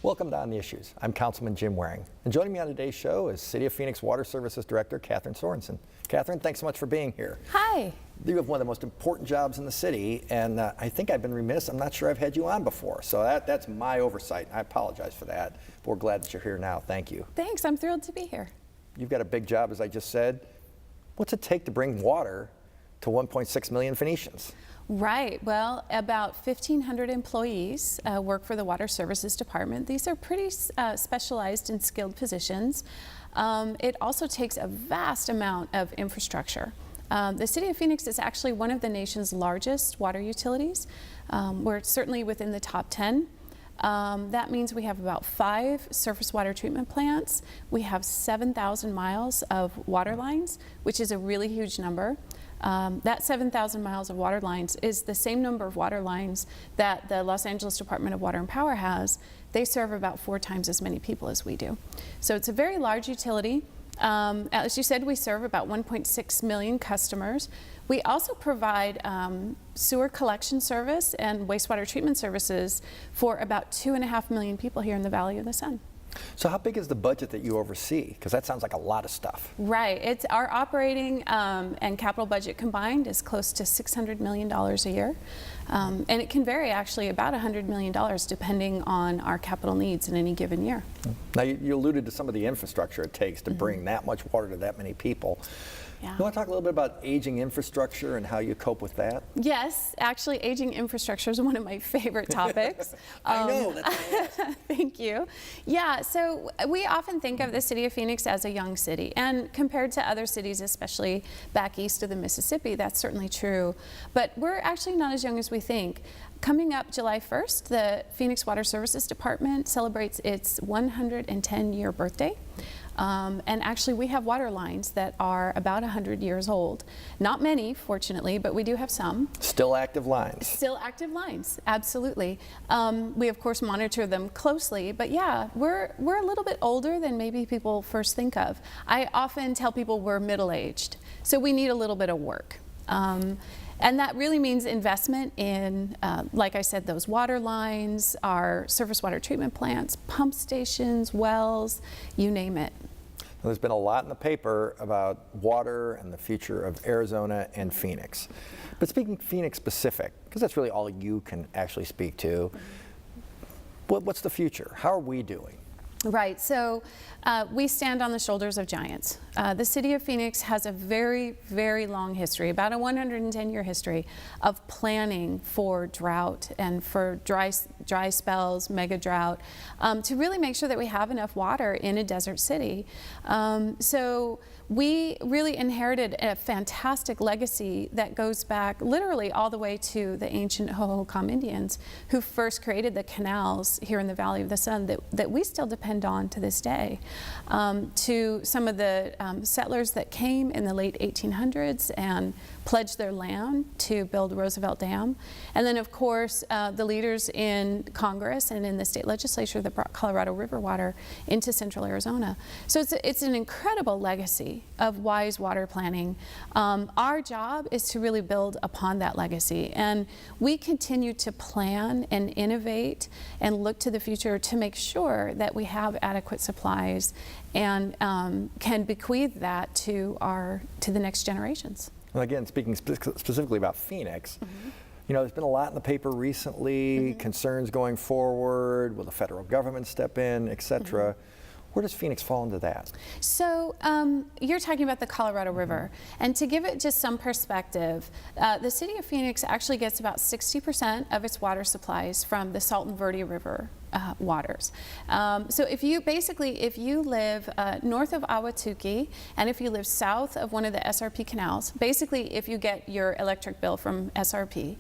Welcome to On the Issues. I'm Councilman Jim Waring. And joining me on today's show is City of Phoenix Water Services Director Kathryn Sorensen. Kathryn, thanks so much for being here. Hi. You have one of the most important jobs in the city, and I think I've been remiss. I'm not sure I've had you on before, so that's my oversight. I apologize for that, but we're glad that you're here now. Thank you. Thanks. I'm thrilled to be here. You've got a big job, as I just said. What's it take to bring water to 1.6 million Phoenicians? Right. Well, about 1,500 employees work for the Water Services Department. These are pretty specialized and skilled positions. It also takes a vast amount of infrastructure. The City of Phoenix is actually one of the nation's largest water utilities. We're certainly within the top 10. That means we have about 5 surface water treatment plants. We have 7,000 miles of water lines, which is a really huge number. That 7,000 miles of water lines is the same number of water lines that the Los Angeles Department of Water and Power has. They serve about 4 times as many people as we do. So it's a very large utility. As you said, we serve about 1.6 million customers. We also provide sewer collection service and wastewater treatment services for about 2.5 million people here in the Valley of the Sun. So how big is the budget that you oversee? Because that sounds like a lot of stuff. Right. It's our operating and capital budget combined is close to $600 million a year. And it can vary actually about $100 million depending on our capital needs in any given year. Now you alluded to some of the infrastructure it takes to bring that much water to that many people. Yeah. You want to talk a little bit about aging infrastructure and how you cope with that? Yes, actually aging infrastructure is one of my favorite topics. I know, that's why I asked. Thank you. Yeah, so we often think of the City of Phoenix as a young city, and compared to other cities, especially back east of the Mississippi, that's certainly true. But we're actually not as young as we think. Coming up July 1st, the Phoenix Water Services Department celebrates its 110-year birthday. And actually we have water lines that are about 100 years old. Not many, fortunately, but we do have some. Still active lines. Still active lines, absolutely. We of course monitor them closely, but yeah, we're a little bit older than maybe people first think of. I often tell people we're middle-aged, so we need a little bit of work. And that really means investment in, like I said, those water lines, our surface water treatment plants, pump stations, wells, you name it. Well, there's been a lot in the paper about water and the future of Arizona and Phoenix. But speaking Phoenix specific, because that's really all you can actually speak to, what's the future? How are we doing? Right, so we stand on the shoulders of giants. The City of Phoenix has a very, very long history, about a 110-year history of planning for drought and for dry spells, mega drought, to really make sure that we have enough water in a desert city. So we really inherited a fantastic legacy that goes back literally all the way to the ancient Hohokam Indians who first created the canals here in the Valley of the Sun that we still depend on to this day, to some of the settlers that came in the late 1800s and pledged their land to build Roosevelt Dam, and then of course the leaders in Congress and in the state legislature that brought Colorado River water into central Arizona. So it's an incredible legacy of wise water planning. Our job is to really build upon that legacy, and we continue to plan and innovate and look to the future to make sure that we have adequate supplies and can bequeath that to the next generations. Well, again, speaking specifically about Phoenix, you know, there's been a lot in the paper recently, concerns going forward, will the federal government step in, et cetera. Where does Phoenix fall into that? So you're talking about the Colorado River, and to give it just some perspective, the City of Phoenix actually gets about 60% of its water supplies from the Salton Verde River waters. So if you live north of Ahwatukee, and if you live south of one of the SRP canals, basically if you get your electric bill from SRP,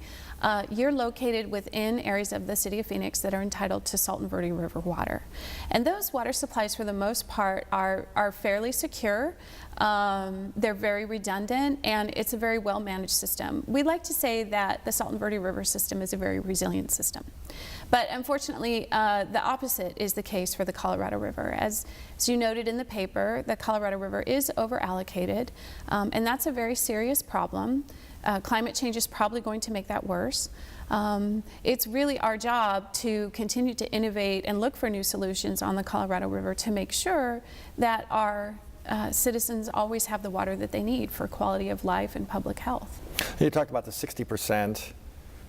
you're located within areas of the City of Phoenix that are entitled to Salton Verde River water. And those water supplies for the most part are fairly secure. They're very redundant, and it's a very well managed system. We like to say that the Salton Verde River system is a very resilient system. But unfortunately, the opposite is the case for the Colorado River. As you noted in the paper, the Colorado River is over-allocated, and that's a very serious problem. Climate change is probably going to make that worse. It's really our job to continue to innovate and look for new solutions on the Colorado River to make sure that our citizens always have the water that they need for quality of life and public health. You talked about the 60%.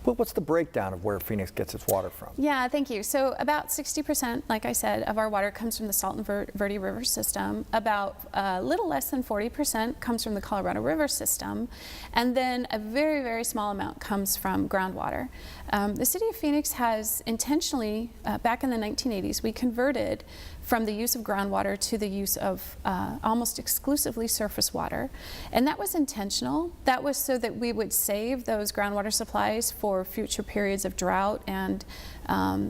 Well, what's the breakdown of where Phoenix gets its water from? Yeah, thank you. So about 60%, like I said, of our water comes from the Salton Verde River system. About a little less than 40% comes from the Colorado River system. And then a very, very small amount comes from groundwater. The city of Phoenix has intentionally, back in the 1980s, we converted from the use of groundwater to the use of almost exclusively surface water. And that was intentional. That was so that we would save those groundwater supplies for future periods of drought and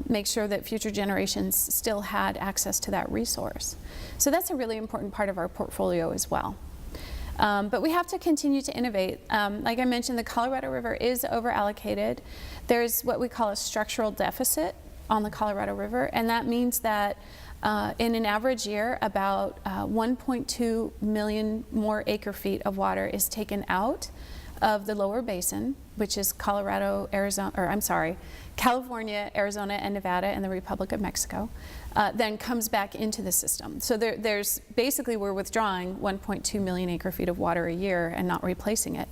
make sure that future generations still had access to that resource. So that's a really important part of our portfolio as well. But we have to continue to innovate. Like I mentioned, the Colorado River is over-allocated. There's what we call a structural deficit on the Colorado River, and that means that in an average year, about 1.2 million more acre feet of water is taken out of the lower basin, which is California, Arizona, and Nevada, and the Republic of Mexico, then comes back into the system. So there's basically, we're withdrawing 1.2 million acre feet of water a year and not replacing it.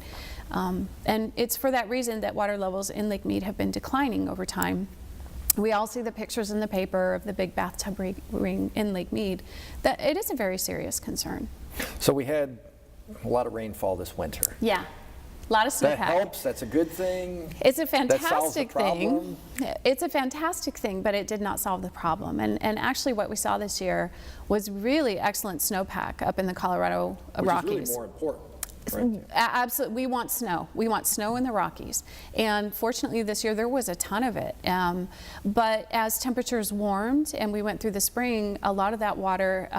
And it's for that reason that water levels in Lake Mead have been declining over time. We all see the pictures in the paper of the big bathtub ring in Lake Mead. That it is a very serious concern. So we had a lot of rainfall this winter. Yeah, a lot of snowpack. That helps. That's a good thing. It's a fantastic that solves the thing. problem. It's a fantastic thing, but it did not solve the problem. And actually, what we saw this year was really excellent snowpack up in the Colorado Rockies. Which is really more important. Right. Absolutely, we want snow. We want snow in the Rockies. And fortunately this year there was a ton of it. But as temperatures warmed and we went through the spring, a lot of that water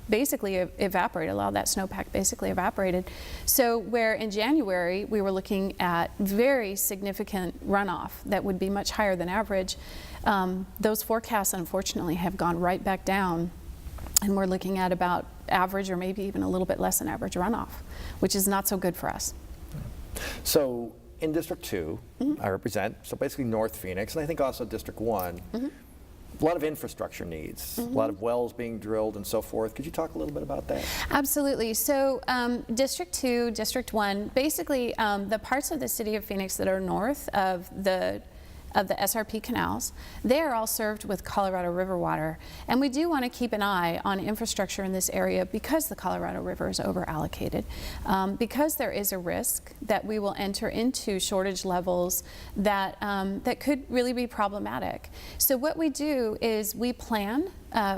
basically evaporated. A lot of that snowpack basically evaporated. So where in January we were looking at very significant runoff that would be much higher than average, those forecasts unfortunately have gone right back down. And we're looking at about average or maybe even a little bit less than average runoff, which is not so good for us. So in District 2, I represent, so basically North Phoenix, and I think also District 1, a lot of infrastructure needs, a lot of wells being drilled and so forth. Could you talk a little bit about that? Absolutely. So District 2, District 1, basically the parts of the city of Phoenix that are north of the SRP canals, they are all served with Colorado River water. And we do want to keep an eye on infrastructure in this area because the Colorado River is over-allocated, because there is a risk that we will enter into shortage levels that, that could really be problematic. So what we do is we plan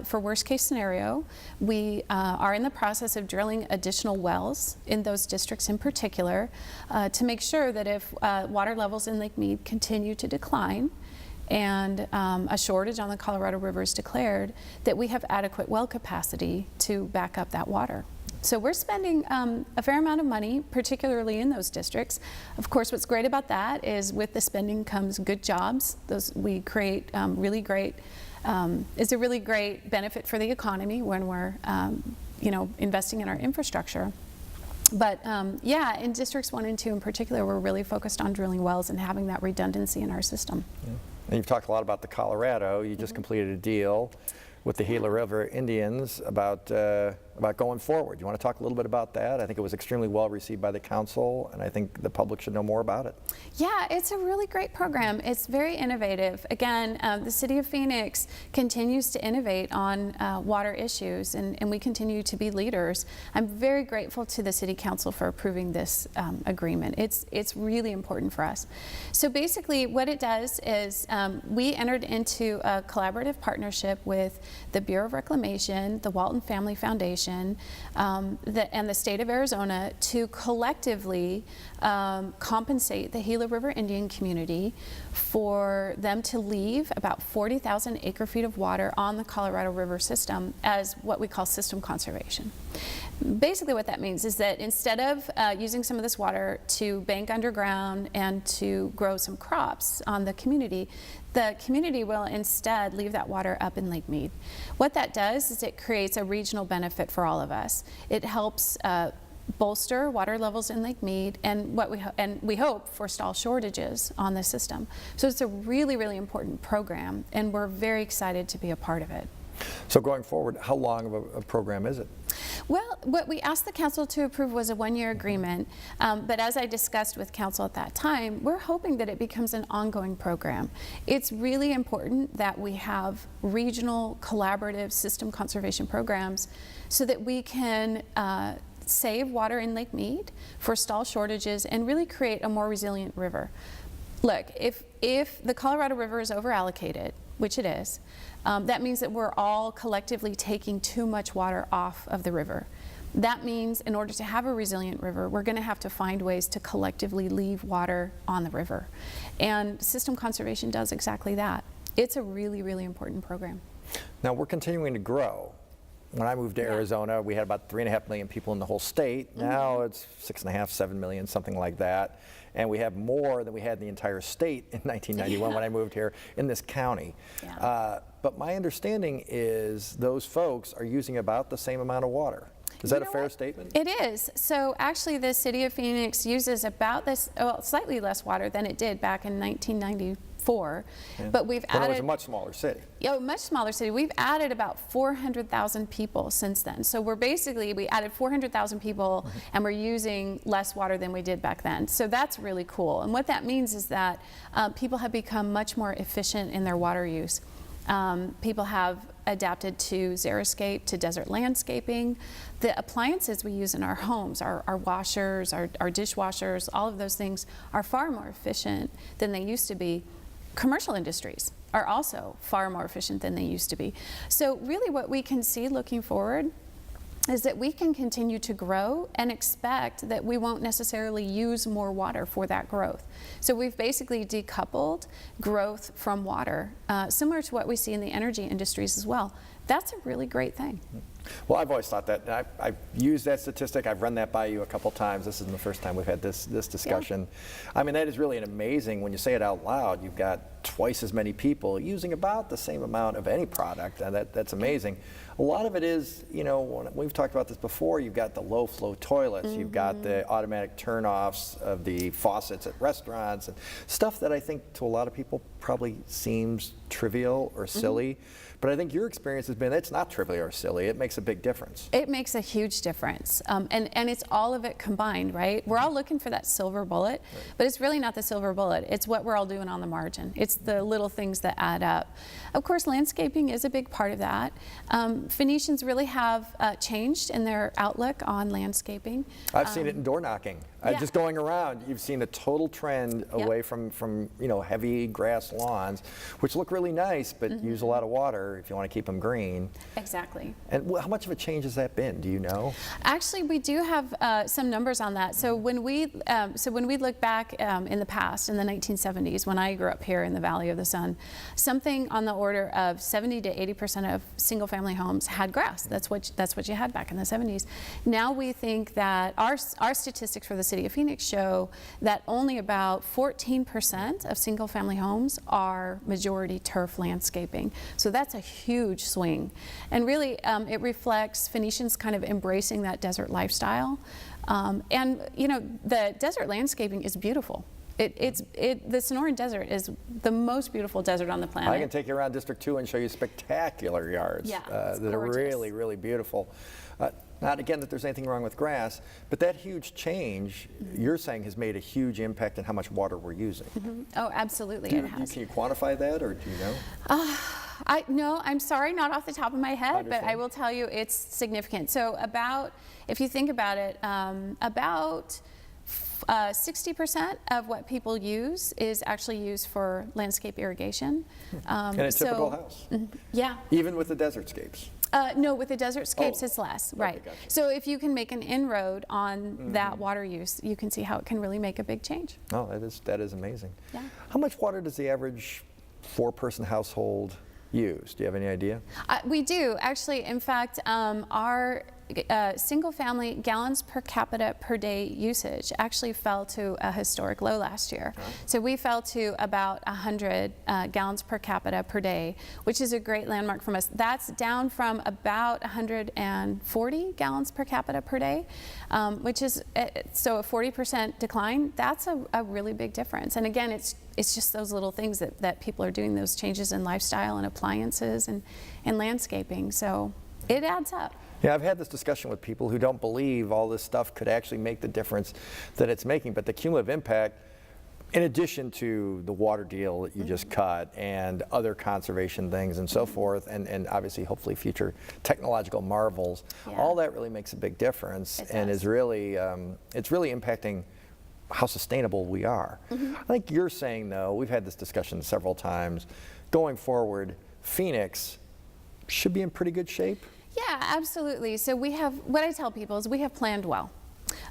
for worst case scenario. We are in the process of drilling additional wells in those districts in particular to make sure that if water levels in Lake Mead continue to decline and a shortage on the Colorado River is declared, that we have adequate well capacity to back up that water. So we're spending a fair amount of money, particularly in those districts. Of course, what's great about that is with the spending comes good jobs. We create really great is a really great benefit for the economy when we're, investing in our infrastructure. But yeah, in Districts 1 and 2 in particular, we're really focused on drilling wells and having that redundancy in our system. Yeah. And you've talked a lot about the Colorado. You just completed a deal with the Gila River Indians about going forward. You want to talk a little bit about that? I think it was extremely well received by the council, and I think the public should know more about it. Yeah, it's a really great program. It's very innovative. Again, the City of Phoenix continues to innovate on water issues, and we continue to be leaders. I'm very grateful to the City Council for approving this agreement. It's really important for us. So basically what it does is we entered into a collaborative partnership with the Bureau of Reclamation, the Walton Family Foundation, and the state of Arizona to collectively compensate the Gila River Indian community for them to leave about 40,000 acre feet of water on the Colorado River system as what we call system conservation. Basically what that means is that instead of using some of this water to bank underground and to grow some crops on the community will instead leave that water up in Lake Mead. What that does is it creates a regional benefit for all of us. It helps bolster water levels in Lake Mead, and we hope forestall shortages on the system. So it's a really, really important program, and we're very excited to be a part of it. So going forward, how long of a program is it? Well, what we asked the council to approve was a one-year agreement, but as I discussed with council at that time, we're hoping that it becomes an ongoing program. It's really important that we have regional collaborative system conservation programs so that we can save water in Lake Mead, forestall shortages, and really create a more resilient river. Look, if the Colorado River is overallocated, which it is, that means that we're all collectively taking too much water off of the river. That means in order to have a resilient river, we're going to have to find ways to collectively leave water on the river. And system conservation does exactly that. It's a really, really important program. Now we're continuing to grow. When I moved to Arizona, we had about 3.5 million people in the whole state. Now it's 6.5, 7 million, something like that. And we have more than we had in the entire state in 1991 when I moved here in this county. But my understanding is those folks are using about the same amount of water. Is that a fair statement? It is. So actually the city of Phoenix uses about this, well, slightly less water than it did back in 1994. But we've added... When it was a much smaller city. Yeah, much smaller city. We've added about 400,000 people since then. So we added 400,000 people and we're using less water than we did back then. So that's really cool. And what that means is that people have become much more efficient in their water use. People have adapted to xeriscape, to desert landscaping. The appliances we use in our homes, our washers, our dishwashers, all of those things are far more efficient than they used to be. Commercial industries are also far more efficient than they used to be. So really what we can see looking forward is that we can continue to grow and expect that we won't necessarily use more water for that growth. So we've basically decoupled growth from water, similar to what we see in the energy industries as well. That's a really great thing. Well, I've always thought that. I've used that statistic. I've run that by you a couple times. This isn't the first time we've had this discussion. I mean, that is really an amazing, when you say it out loud, you've got twice as many people using about the same amount of any product, and that's amazing. A lot of it is, you know, we've talked about this before, you've got the low flow toilets, you've got the automatic turn-offs of the faucets at restaurants, and stuff that I think to a lot of people probably seems trivial or silly. But I think your experience has been, it's not trivial or silly, it makes a big difference. It makes a huge difference. And it's all of it combined, right? We're all looking for that silver bullet, but it's really not the silver bullet. It's what we're all doing on the margin. It's the little things that add up. Of course, landscaping is a big part of that. Phoenicians really have changed in their outlook on landscaping. I've seen it in door knocking. Just going around, you've seen a total trend away from you know, heavy grass lawns, which look really nice, but use a lot of water if you want to keep them green. Exactly. And how much of a change has that been? Do you know? Actually, we do have some numbers on that. So when we look back in the past, in the 1970s, when I grew up here in the Valley of the Sun, something on the order of 70 to 80% of single-family homes had grass. That's what you had back in the 70s. Now we think that our statistics for the city of Phoenix show that only about 14% of single-family homes are majority turf landscaping. So that's a huge swing. And really, it reflects Phoenicians kind of embracing that desert lifestyle. And you know, the desert landscaping is beautiful. The Sonoran Desert is the most beautiful desert on the planet. I can take you around District 2 and show you spectacular yards that are really, really beautiful. Not again that there's anything wrong with grass, but that huge change, you're saying, has made a huge impact on how much water we're using. Oh, absolutely, it has. Can you quantify that, or do you know? No, I'm sorry, not off the top of my head, but I will tell you it's significant. So if you think about it, about 60% of what people use is actually used for landscape irrigation. In a typical house? Yeah. Even with the desert scapes? No, with the desert scapes it's less, right. Okay, gotcha. So if you can make an inroad on that water use, you can see how it can really make a big change. Oh, that is amazing. Yeah. How much water does the average 4-person household use? Do you have any idea? We do, actually. In fact, our single-family gallons per capita per day usage actually fell to a historic low last year. So we fell to about 100 gallons per capita per day, which is a great landmark from us. That's down from about 140 gallons per capita per day, which is so a 40% decline. That's a really big difference. And again, it's just those little things that people are doing, those changes in lifestyle and appliances and landscaping. So it adds up. Yeah, I've had this discussion with people who don't believe all this stuff could actually make the difference that it's making, but the cumulative impact, in addition to the water deal that you just cut and other conservation things and so forth, and obviously hopefully future technological marvels, all that really makes a big difference and is really, it's really impacting how sustainable we are. I think you're saying, though, we've had this discussion several times, going forward, Phoenix should be in pretty good shape? Yeah, absolutely. So we have, what I tell people is we have planned well.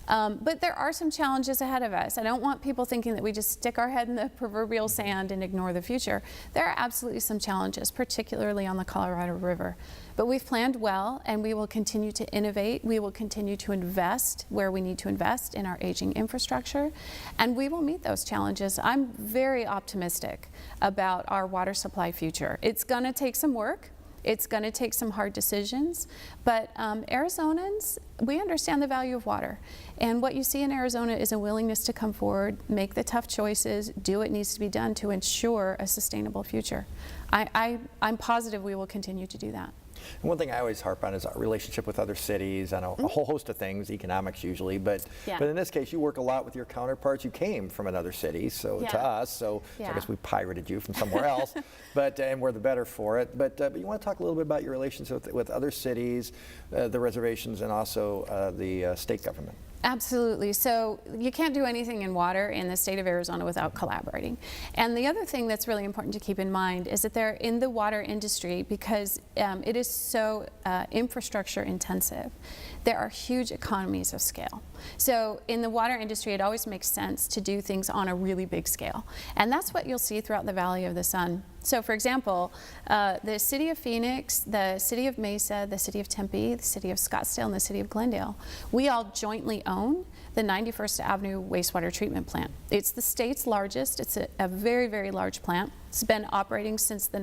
But there are some challenges ahead of us. I don't want people thinking that we just stick our head in the proverbial sand and ignore the future. There are absolutely some challenges, particularly on the Colorado River. But we've planned well, and we will continue to innovate. We will continue to invest where we need to invest in our aging infrastructure, and we will meet those challenges. I'm very optimistic about our water supply future. It's going to take some work. It's going to take some hard decisions, but Arizonans, we understand the value of water. And what you see in Arizona is a willingness to come forward, make the tough choices, do what needs to be done to ensure a sustainable future. I'm positive we will continue to do that. And one thing I always harp on is our relationship with other cities and a whole host of things, economics usually, but in this case you work a lot with your counterparts. You came from another city, so to us, so I guess we pirated you from somewhere else, but and we're the better for it. But you want to talk a little bit about your relationship with other cities, the reservations, and also the state government. Absolutely. So you can't do anything in water in the state of Arizona without collaborating. And the other thing that's really important to keep in mind is that they're in the water industry, because it is so infrastructure intensive, there are huge economies of scale. So in the water industry, it always makes sense to do things on a really big scale. And that's what you'll see throughout the Valley of the Sun. So for example, the city of Phoenix, the city of Mesa, the city of Tempe, the city of Scottsdale, and the city of Glendale, we all jointly own the 91st Avenue wastewater treatment plant. It's the state's largest. It's a very, very large plant. It's been operating since the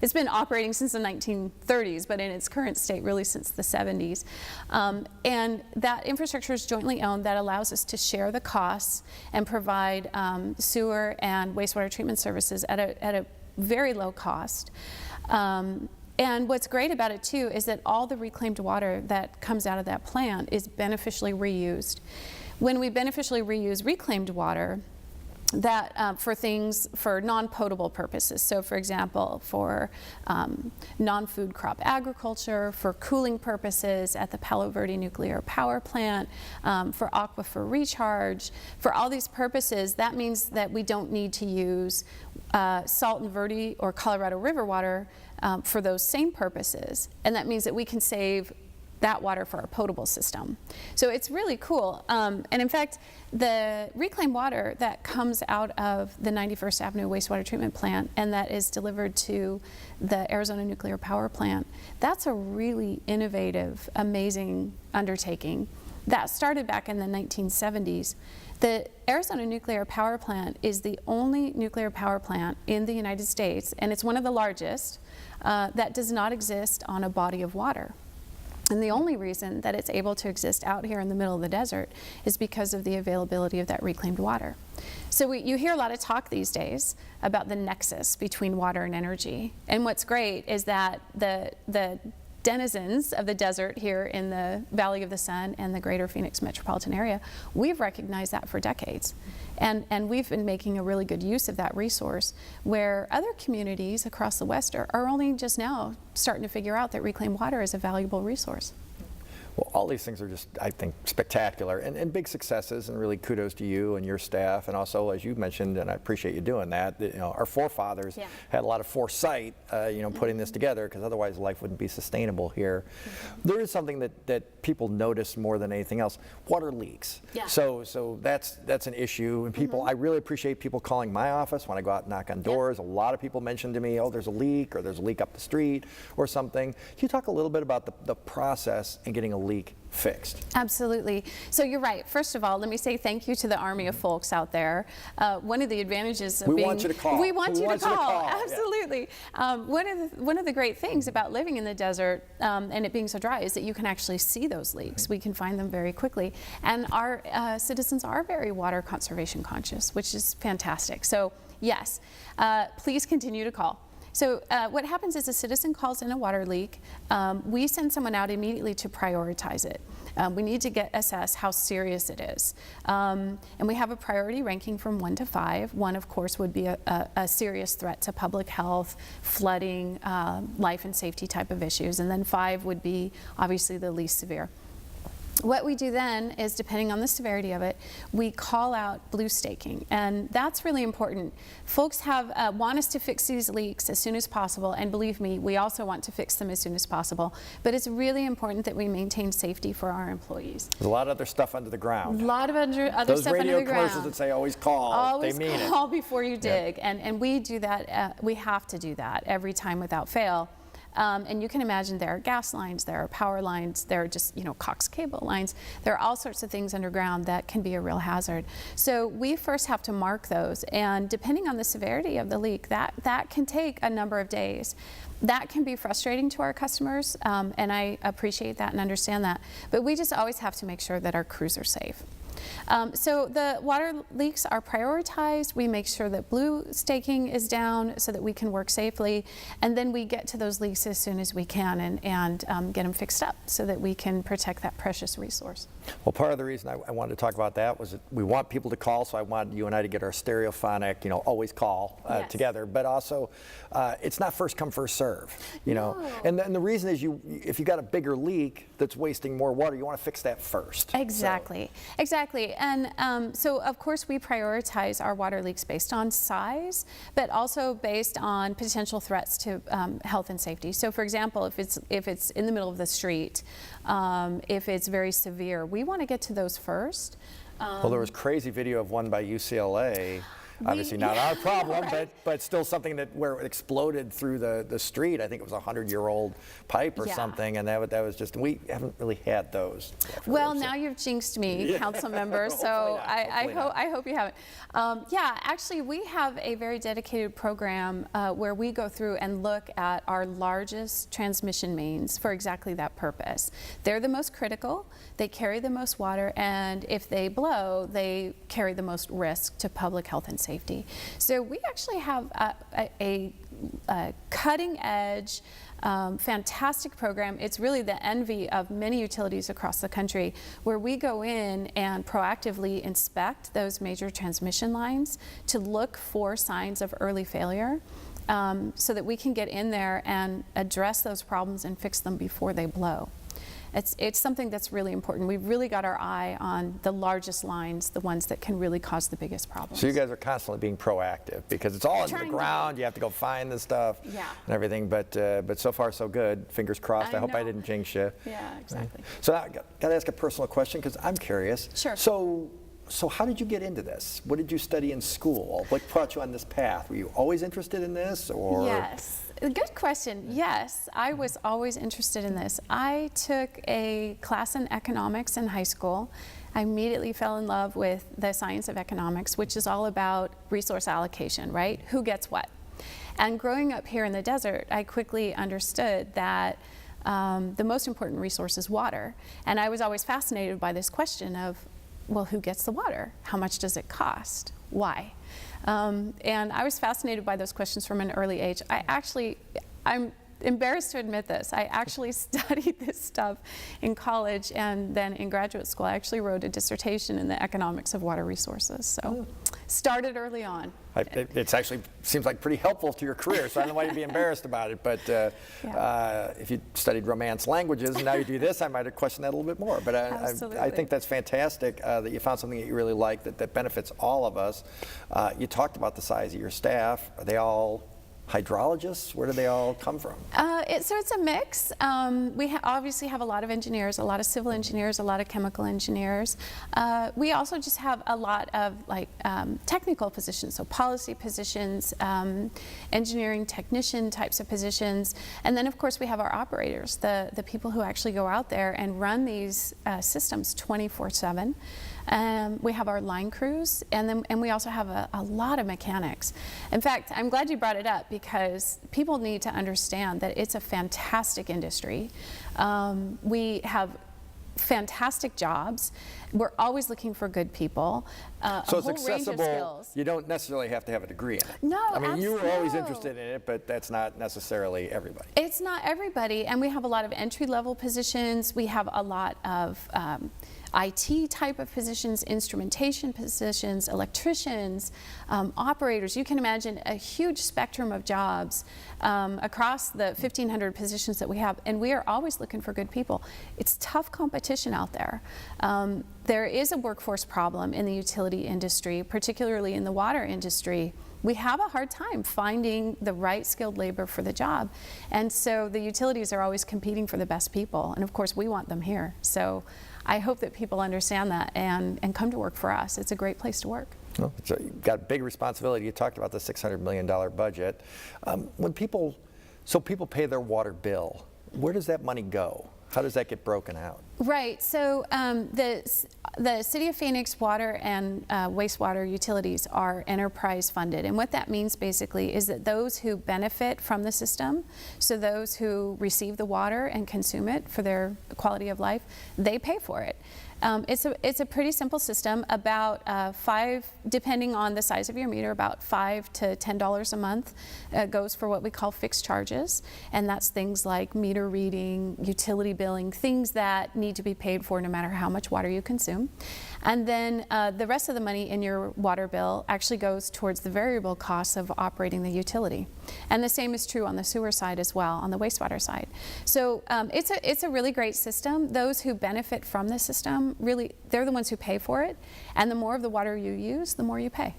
it's been operating since the 1930s, but in its current state really since the 70s. And that infrastructure is jointly owned. That allows us to share the costs and provide sewer and wastewater treatment services at a very low cost. And what's great about it too is that all the reclaimed water that comes out of that plant is beneficially reused. When we beneficially reuse reclaimed water, that for non-potable purposes. So for example, for non-food crop agriculture, for cooling purposes at the Palo Verde nuclear power plant, for aquifer recharge, for all these purposes, that means that we don't need to use Salton Verde or Colorado River water for those same purposes. And that means that we can save that water for our potable system. So it's really cool. And in fact, the reclaimed water that comes out of the 91st Avenue wastewater treatment plant and that is delivered to the Arizona nuclear power plant, that's a really innovative, amazing undertaking. That started back in the 1970s. The Arizona nuclear power plant is the only nuclear power plant in the United States, and it's one of the largest, that does not exist on a body of water. And the only reason that it's able to exist out here in the middle of the desert is because of the availability of that reclaimed water. So you hear a lot of talk these days about the nexus between water and energy. And what's great is that the denizens of the desert here in the Valley of the Sun and the greater Phoenix metropolitan area, we've recognized that for decades. And we've been making a really good use of that resource, where other communities across the West are only just now starting to figure out that reclaimed water is a valuable resource. Well, all these things are just, I think, spectacular and big successes, and really kudos to you and your staff, and also, as you mentioned, and I appreciate you doing that, our forefathers had a lot of foresight, putting this together, because otherwise life wouldn't be sustainable here. There is something that people notice more than anything else: water leaks. Yeah. So that's an issue, and people, I really appreciate people calling my office when I go out and knock on doors. A lot of people mention to me, oh, there's a leak, or there's a leak up the street, or something. Can you talk a little bit about the process in getting a leak fixed? Absolutely. So you're right. First of all, let me say thank you to the army of folks out there. One of the advantages of we being... want you to call. We want you to call. Yeah. Absolutely. One of the great things about living in the desert and it being so dry is that you can actually see those leaks. We can find them very quickly. And our citizens are very water conservation conscious, which is fantastic. So yes, please continue to call. So what happens is a citizen calls in a water leak. We send someone out immediately to prioritize it. We need to assess how serious it is. And we have a priority ranking from 1 to 5. 1, of course, would be a serious threat to public health, flooding, life and safety type of issues. And then 5 would be obviously the least severe. What we do then is, depending on the severity of it, we call out blue staking, and that's really important. Folks want us to fix these leaks as soon as possible, and believe me, we also want to fix them as soon as possible, but it's really important that we maintain safety for our employees. There's a lot of other stuff under the ground. A lot of other stuff under the ground. Those radio commercials that say always call, they mean it. Always call before you dig, and we do that, we have to do that every time without fail. And you can imagine there are gas lines, there are power lines, there are just, coax cable lines. There are all sorts of things underground that can be a real hazard. So we first have to mark those, and depending on the severity of the leak, that can take a number of days. That can be frustrating to our customers, and I appreciate that and understand that. But we just always have to make sure that our crews are safe. So the water leaks are prioritized. We make sure that blue staking is down so that we can work safely, and then we get to those leaks as soon as we can and get them fixed up so that we can protect that precious resource. Well, part of the reason I wanted to talk about that was that we want people to call, so I wanted you and I to get our stereophonic, always call together, but also it's not first come, first serve, No. And the reason is if you got a bigger leak that's wasting more water, you want to fix that first. Exactly. And so of course we prioritize our water leaks based on size, but also based on potential threats to health and safety. So for example, if it's in the middle of the street, if it's very severe, we want to get to those first. Well, there was crazy video of one by UCLA. Obviously not our problem, right. but still something where it exploded through the street. I think it was a 100-year-old pipe or something, and that was just, we haven't really had those. Well, now you've jinxed me, council member, so I hope you haven't. Actually, we have a very dedicated program where we go through and look at our largest transmission mains for exactly that purpose. They're the most critical, they carry the most water, and if they blow, they carry the most risk to public health and safety. So we actually have a cutting-edge, fantastic program. It's really the envy of many utilities across the country, where we go in and proactively inspect those major transmission lines to look for signs of early failure, so that we can get in there and address those problems and fix them before they blow. It's something that's really important. We've really got our eye on the largest lines, the ones that can really cause the biggest problems. So you guys are constantly being proactive, because it's all under the ground. You have to go find the stuff and everything. But so far so good. Fingers crossed. I hope I didn't jinx you. Yeah, exactly. So I got to ask a personal question, because I'm curious. Sure. So how did you get into this? What did you study in school? What brought you on this path? Were you always interested in this, or? Yes. Good question. Yes, I was always interested in this. I took a class in economics in high school. I immediately fell in love with the science of economics, which is all about resource allocation, right? Who gets what? And growing up here in the desert, I quickly understood that the most important resource is water. And I was always fascinated by this question of, well, who gets the water? How much does it cost? Why? And I was fascinated by those questions from an early age. I'm embarrassed to admit this. I actually studied this stuff in college, and then in graduate school I actually wrote a dissertation in the economics of water resources. started early on. It's actually seems like pretty helpful to your career, so I don't want you to be embarrassed about it. But if you studied Romance languages and now you do this, I might have questioned that a little bit more. But I think that's fantastic that you found something that you really like that benefits all of us. You talked about the size of your staff. Are they all hydrologists? Where do they all come from? So it's a mix. We obviously have a lot of engineers, a lot of civil engineers, a lot of chemical engineers. We also just have a lot of technical positions, so policy positions, engineering technician types of positions, and then of course we have our operators, the people who actually go out there and run these systems 24/7. We have our line crews, and we also have a lot of mechanics. In fact, I'm glad you brought it up because people need to understand that it's a fantastic industry. We have fantastic jobs. We're always looking for good people. So a it's whole range of accessible. skills. You don't necessarily have to have a degree in it. No, I mean, you were always no. interested in it, but that's not necessarily everybody. It's not everybody, and we have a lot of entry-level positions. We have a lot of IT type of positions, instrumentation positions, electricians, operators. You can imagine a huge spectrum of jobs across the 1,500 positions that we have, and we are always looking for good people. It's tough competition out there. There is a workforce problem in the utility industry, particularly in the water industry. We have a hard time finding the right skilled labor for the job, and so the utilities are always competing for the best people, and of course we want them here. So I hope that people understand that and come to work for us. It's a great place to work. Well, you've got a big responsibility. You talked about the $600 million budget. When people pay their water bill, where does that money go? How does that get broken out? Right. So the City of Phoenix water and wastewater utilities are enterprise funded. And what that means basically is that those who benefit from the system, so those who receive the water and consume it for their quality of life, they pay for it. It's a pretty simple system. About depending on the size of your meter, about $5 to $10 a month goes for what we call fixed charges, and that's things like meter reading, utility billing, things that need to be paid for no matter how much water you consume. And then the rest of the money in your water bill actually goes towards the variable costs of operating the utility. And the same is true on the sewer side as well, on the wastewater side. So it's a really great system. Those who benefit from the system, really, they're the ones who pay for it. And the more of the water you use, the more you pay.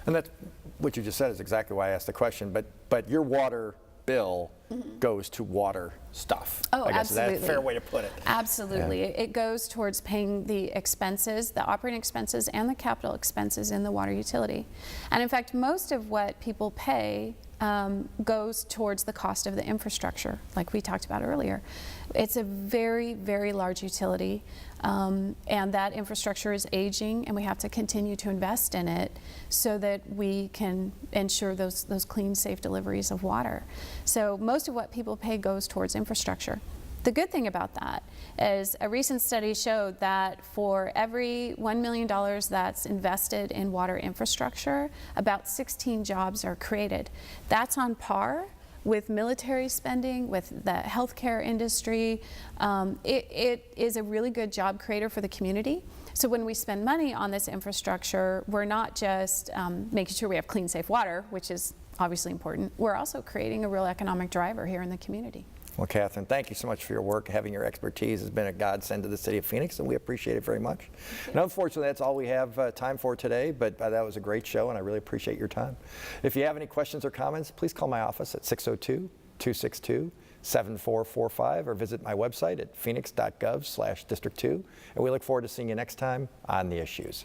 And that's what you just said is exactly why I asked the question. But your water bill goes to water stuff. Oh, I guess absolutely. Is that a fair way to put it? Absolutely. Yeah. It goes towards paying the expenses, the operating expenses and the capital expenses in the water utility. And in fact, most of what people pay goes towards the cost of the infrastructure, like we talked about earlier. It's a very, very large utility, and that infrastructure is aging, and we have to continue to invest in it so that we can ensure those clean, safe deliveries of water. So most of what people pay goes towards infrastructure. The good thing about that is a recent study showed that for every $1 million that's invested in water infrastructure, about 16 jobs are created. That's on par with military spending, with the healthcare industry. It is a really good job creator for the community. So when we spend money on this infrastructure, we're not just making sure we have clean, safe water, which is obviously important. We're also creating a real economic driver here in the community. Well, Kathryn, thank you so much for your work. Having your expertise has been a godsend to the City of Phoenix, and we appreciate it very much. And unfortunately, that's all we have time for today, but that was a great show, and I really appreciate your time. If you have any questions or comments, please call my office at 602-262-7445 or visit my website at phoenix.gov/district2, and we look forward to seeing you next time on The Issues.